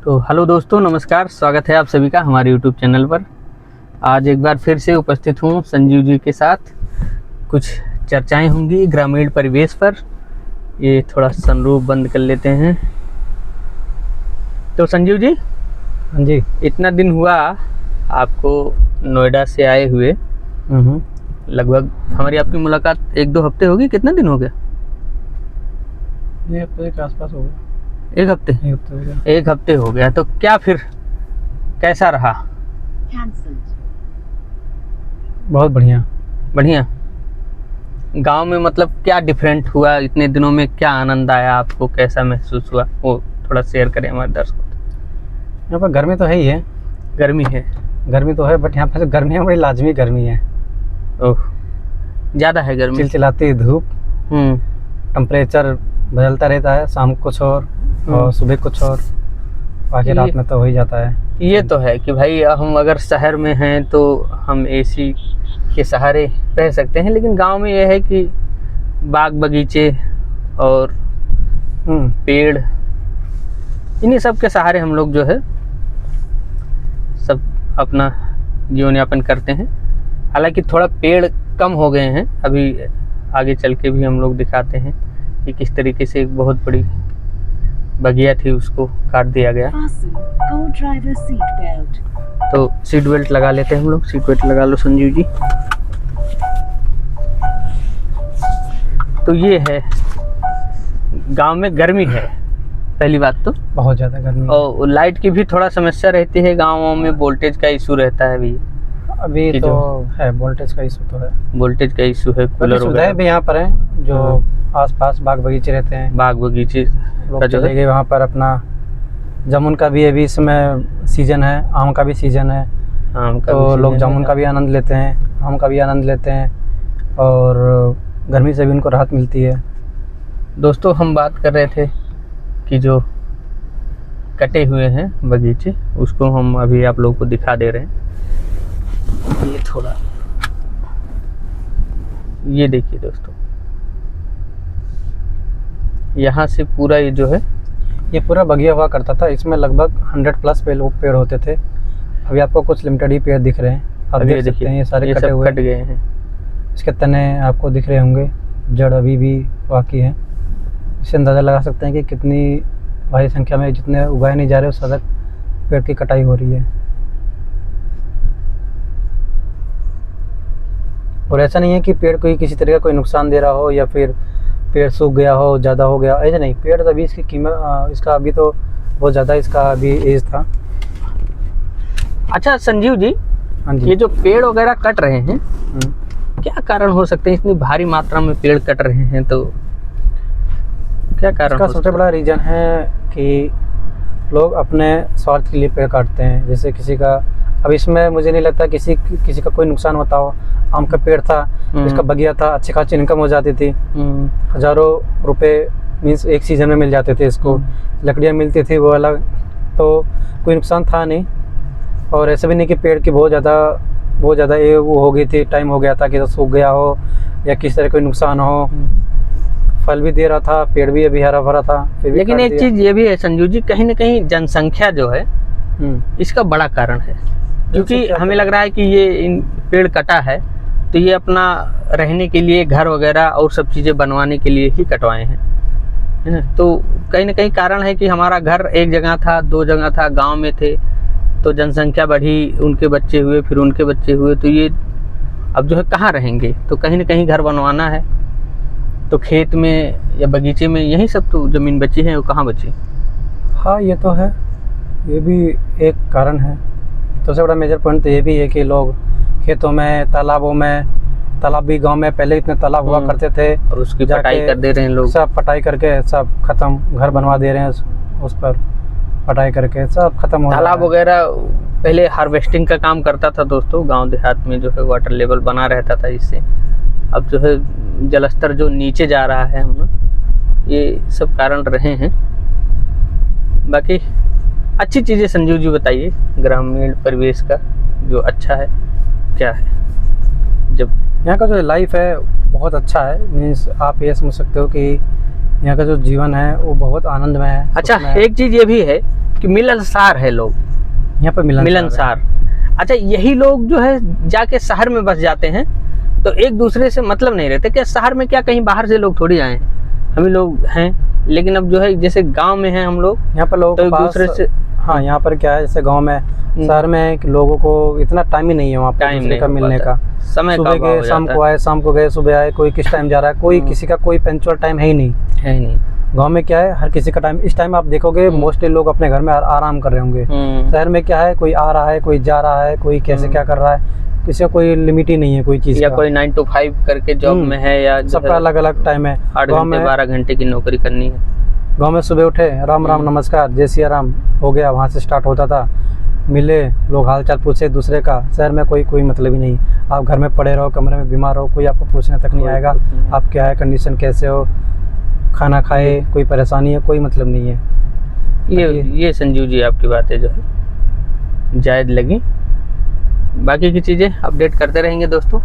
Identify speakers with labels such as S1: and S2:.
S1: तो हेलो दोस्तों, नमस्कार। स्वागत है आप सभी का हमारे यूट्यूब चैनल पर। आज एक बार फिर से उपस्थित हूँ संजीव जी के साथ। कुछ चर्चाएं होंगी ग्रामीण परिवेश पर। ये थोड़ा सनरूफ बंद कर लेते हैं। तो संजीव जी,
S2: हाँ जी।
S1: इतना दिन हुआ आपको नोएडा से आए हुए। लगभग हमारी आपकी मुलाकात 1-2 हफ्ते होगी। कितना दिन हो गया?
S2: एक हफ्ते के आसपास हो गया।
S1: 1 हफ्ते?
S2: 1 हफ्ते हो गया।
S1: 1 हफ्ते हो गया। तो क्या फिर कैसा रहा?
S2: बहुत बढ़िया।
S1: बढ़िया। गांव में मतलब क्या डिफरेंट हुआ इतने दिनों में? क्या आनंद आया आपको? कैसा महसूस हुआ वो थोड़ा शेयर करें हमारे दर्शकों।
S2: यहाँ पर गर्मी तो है ही है।
S1: गर्मी है?
S2: गर्मी तो है, बट यहाँ पर गर्मी है, बड़ी लाजमी गर्मी है।
S1: ओह, ज़्यादा है गर्मी?
S2: चिलचिलाती धूप। टेम्परेचर बदलता रहता है, शाम को कुछ और सुबह कुछ और, बाकी रात में तो हो ही जाता है।
S1: ये तो है कि भाई हम अगर शहर में हैं तो हम एसी के सहारे रह सकते हैं, लेकिन गांव में ये है कि बाग बगीचे और पेड़, इन्हीं सब के सहारे हम लोग जो है सब अपना जीवन यापन करते हैं। हालांकि थोड़ा पेड़ कम हो गए हैं, अभी आगे चल के भी हम लोग दिखाते हैं कि किस तरीके से एक बहुत बड़ी बगिया थी उसको काट दिया गया। तो सीट बेल्ट लगा लेते हैं हम लोग। सीट बेल्ट लगा लो संजीव जी। तो ये है, गांव में गर्मी है पहली बात तो,
S2: बहुत ज़्यादा गर्मी।
S1: और लाइट की भी थोड़ा समस्या रहती है गाँवों में। वोल्टेज का इशू रहता है
S2: अभी तो है, वोल्टेज का इशू तो है।
S1: वोल्टेज का इशू है। कूलर
S2: सुविधाएं भी यहाँ पर हैं, जो आसपास बाग बगीचे रहते हैं।
S1: बाग बगीचे
S2: लोग चले गए वहाँ पर। अपना जामुन का भी अभी इस समय सीजन है, आम का भी सीजन है।
S1: आम का
S2: तो लोग जामुन का भी आनंद लेते हैं, आम का भी आनंद लेते हैं, और गर्मी से भी उनको राहत मिलती है।
S1: दोस्तों, हम बात कर रहे थे कि जो कटे हुए हैं बगीचे, उसको हम अभी आप लोगों को दिखा दे रहे हैं। ये थोड़ा, ये देखिए दोस्तों, यहाँ से पूरा ये जो है,
S2: ये पूरा बगिया हुआ करता था। इसमें लगभग 100+ पेड़ होते थे। अभी आपको कुछ लिमिटेड ही पेड़ दिख रहे हैं। आप देख सकते हैं ये सारे कटे हुए,
S1: कट गए हैं।
S2: इसके तने आपको दिख रहे होंगे, जड़ अभी भी बाकी है। इससे अंदाज़ा लगा सकते हैं कि कितनी भारी संख्या में जितने उगाए नहीं जा रहे, उस हद तक पेड़ की कटाई हो रही है। और ऐसा नहीं है कि पेड़ कोई किसी तरह का कोई नुकसान दे रहा हो, या फिर पेड़ सूख गया हो, ज़्यादा हो गया, ऐसा नहीं। पेड़ अभी इसकी कीमत, इसका अभी तो बहुत ज़्यादा इसका अभी एज था।
S1: अच्छा संजीव जी,
S2: हाँ जी।
S1: ये जो पेड़ वगैरह कट रहे हैं, क्या कारण हो सकते हैं? इतनी भारी मात्रा में पेड़ कट रहे हैं तो क्या कारण?
S2: इसका सबसे बड़ा रीज़न है कि लोग अपने स्वार्थ के लिए पेड़ काटते हैं। जैसे किसी का, अब इसमें मुझे नहीं लगता किसी का कोई नुकसान होता हो। आम का पेड़ था, इसका बगिया था, अच्छी खासी इनकम हो जाती थी। हज़ारों रुपए मीन्स एक सीज़न में मिल जाते थे इसको। लकड़ियाँ मिलती थी, वो अलग, तो कोई नुकसान था नहीं। और ऐसा भी नहीं कि पेड़ की बहुत ज़्यादा ये वो हो गई थी, टाइम हो गया था कि तो सूख गया हो या किस तरह कोई नुकसान हो। फल भी दे रहा था, पेड़ भी अभी हरा भरा था।
S1: लेकिन एक चीज़ ये भी है संजू जी, कहीं ना कहीं जनसंख्या जो है इसका बड़ा कारण है। क्योंकि हमें लग रहा है कि ये इन पेड़ कटा है तो ये अपना रहने के लिए घर वगैरह और सब चीज़ें बनवाने के लिए ही कटवाए हैं, है ना। तो कहीं ना कहीं कारण है कि हमारा घर एक जगह था, 2 जगह था, गांव में थे, तो जनसंख्या बढ़ी, उनके बच्चे हुए, फिर उनके बच्चे हुए, तो ये अब जो है कहाँ रहेंगे? तो कहीं ना कहीं घर बनवाना है। तो खेत में या बगीचे में यही सब तो ज़मीन बची है, वो कहाँ बची?
S2: हाँ, ये तो है, ये भी एक कारण है। सबसे बड़ा मेजर पॉइंट तो ये भी है कि लोग खेतों में, तालाबों में, तालाब भी गांव में पहले इतने तालाब हुआ करते थे,
S1: और उसकी पटाई कर दे रहे हैं लोग।
S2: सब पटाई करके सब खत्म, घर बनवा दे रहे हैं उस पर पटाई करके, सब खत्म हो।
S1: तालाब वगैरह पहले हार्वेस्टिंग का काम करता था दोस्तों, गांव देहात में जो है वाटर लेवल बना रहता था इससे। अब जो है जलस्तर जो नीचे जा रहा है, हम ये सब कारण रहे हैं। बाकी अच्छी चीज़ें संजीव जी बताइए, ग्रामीण परिवेश का जो अच्छा है क्या है? जब
S2: यहाँ का जो लाइफ है बहुत अच्छा है, मीन्स आप ये समझ सकते हो कि यहाँ का जो जीवन है वो बहुत आनंदमय है।
S1: अच्छा, एक चीज़ ये भी है कि मिलनसार है लोग,
S2: यहाँ पर
S1: मिलनसार। अच्छा, यही लोग जो है जाके शहर में बस जाते हैं तो एक दूसरे से मतलब नहीं रहते। क्या शहर में क्या कहीं बाहर से लोग थोड़ी आए हैं, हम ही लोग हैं। लेकिन अब जो है जैसे गांव में हैं हम लोग,
S2: यहाँ पर लोगों
S1: तो
S2: के
S1: एक
S2: पास,
S1: दूसरे से,
S2: हाँ यहाँ पर क्या है जैसे गांव में, शहर में है कि लोगों को इतना टाइम ही नहीं है वहाँ पर
S1: टाइम
S2: दूसरे
S1: नहीं
S2: का
S1: हो
S2: मिलने
S1: पाता,
S2: का।
S1: समय का
S2: सुबह
S1: अभाव
S2: गए
S1: हो
S2: शाम
S1: जाता
S2: को आए, शाम को गए सुबह आए, कोई किस टाइम जा रहा है, कोई किसी का कोई पंक्चुअल टाइम है ही नहीं।
S1: है ही नहीं।
S2: गांव में क्या है, हर किसी का टाइम, इस टाइम आप देखोगे मोस्टली लोग अपने घर में आराम कर रहे होंगे। शहर में क्या है, कोई आ रहा है, कोई जा रहा है, कोई कैसे क्या कर रहा है, किसी का कोई लिमिट ही नहीं है कोई चीज
S1: या
S2: का।
S1: कोई 9 to 5 करके जॉब में है, या
S2: सबका अलग अलग टाइम है।
S1: 8 घंटे 12 घंटे की नौकरी करनी है।
S2: गांव में सुबह उठे, राम राम नमस्कार, जय सिया राम हो गया, वहाँ से स्टार्ट होता था। मिले लोग, हाल चाल पूछे दूसरे का। शहर में कोई मतलब ही नहीं, आप घर में पड़े रहो, कमरे में बीमार हो, कोई आपको पूछने तक नहीं आएगा आप क्या है, कंडीशन कैसे हो, खाना खाए, कोई परेशानी है, कोई मतलब नहीं है।
S1: ये संजीव जी आपकी बातें जो है जायज़ लगी। बाकी की चीज़ें अपडेट करते रहेंगे दोस्तों।